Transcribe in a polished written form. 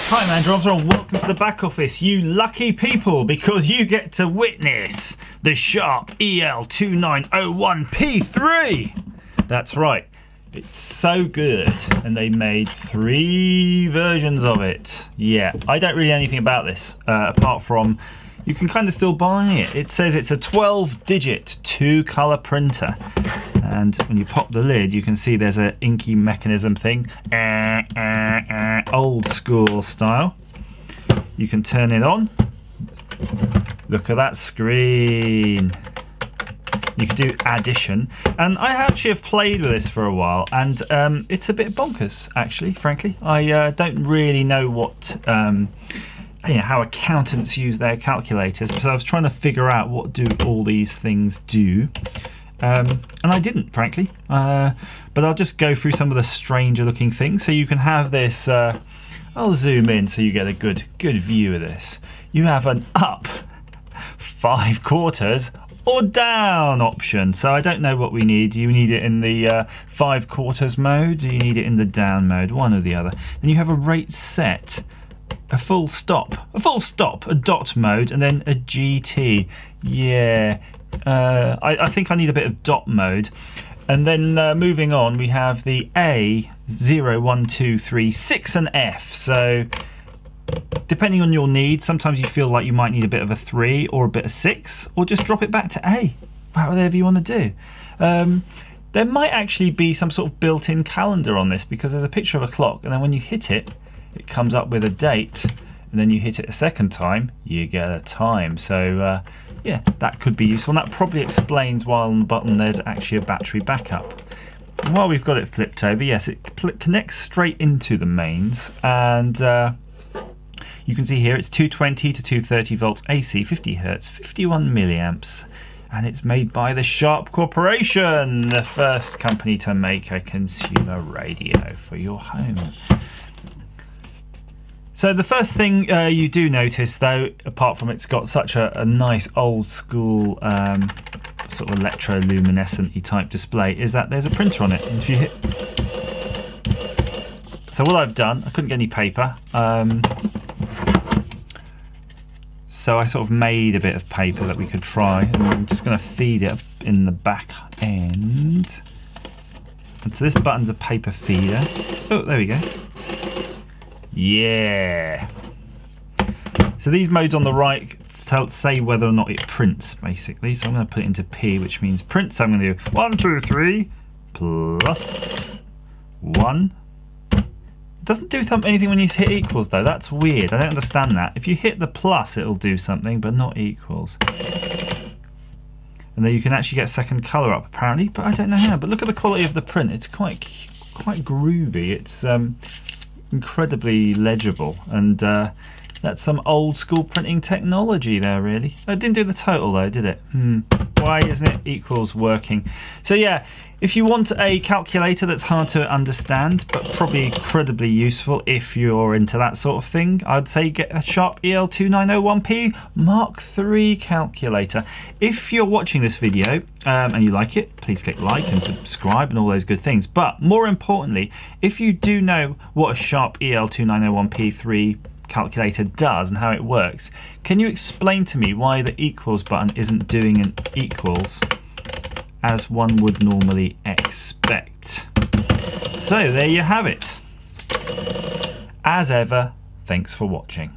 Hi, I'm Andrew Armstrong and welcome to the back office, you lucky people, because you get to witness the Sharp EL2901P3. That's right, it's so good, and they made 3 versions of it. Yeah, I don't really know anything about this, apart from you can kind of still buy it. It says it's a 12-digit 2-color printer. And when you pop the lid, you can see there's an inky mechanism thing. Old school style. You can turn it on. Look at that screen. You can do addition. And I actually have played with this for a while, and it's a bit bonkers, actually, frankly. I don't really know what... how accountants use their calculators, so I was trying to figure out what do all these things do, and I didn't, frankly, but I'll just go through some of the stranger looking things. So you can have this, I'll zoom in so you get a good view of this. You have an up 5/4 or down option, so I don't know what we need. Do you need it in the 5/4 mode? Do you need it in the down mode? One or the other. Then you have a rate set, a full stop, a dot mode, and then a GT. Yeah, I think I need a bit of dot mode. And then moving on, we have the A, 0, 1, 2, 3, 6 and F. So depending on your needs, sometimes you feel like you might need a bit of a 3 or a bit of 6, or just drop it back to A, whatever you want to do. There might actually be some sort of built-in calendar on this, because there's a picture of a clock, and then when you hit it, it comes up with a date, and then you hit it a second time, you get a time. So yeah, that could be useful, and that probably explains why on the button there's actually a battery backup. And while we've got it flipped over, yes, it connects straight into the mains, and you can see here it's 220 to 230 volts AC, 50 Hertz, 51 milliamps, and it's made by the Sharp Corporation, the first company to make a consumer radio for your home. So the first thing you do notice, though, apart from it's got such a nice old school sort of electroluminescent-y type display, is that there's a printer on it. And if you hit... So what I've done, I couldn't get any paper, so I sort of made a bit of paper that we could try, and I'm just going to feed it in the back end. And so this button's a paper feeder. Oh, there we go. Yeah. So these modes on the right say whether or not it prints, basically. So I'm going to put it into P, which means print. So I'm going to do 1, 2, 3 plus 1. It doesn't do anything when you hit equals, though. That's weird. I don't understand that. If you hit the plus, it'll do something, but not equals. And then you can actually get a second colour up, apparently, but I don't know how. But look at the quality of the print. It's quite groovy. It's incredibly legible, and that's some old school printing technology there, really. It didn't do the total, though, did it? Why isn't it equals working? So yeah, if you want a calculator that's hard to understand but probably incredibly useful if you're into that sort of thing, I'd say get a Sharp EL2901P Mark III calculator. If you're watching this video and you like it, please click like and subscribe and all those good things. But more importantly, if you do know what a Sharp EL2901P3 calculator does and how it works, can you explain to me why the equals button isn't doing an equals as one would normally expect? So there you have it. As ever, thanks for watching.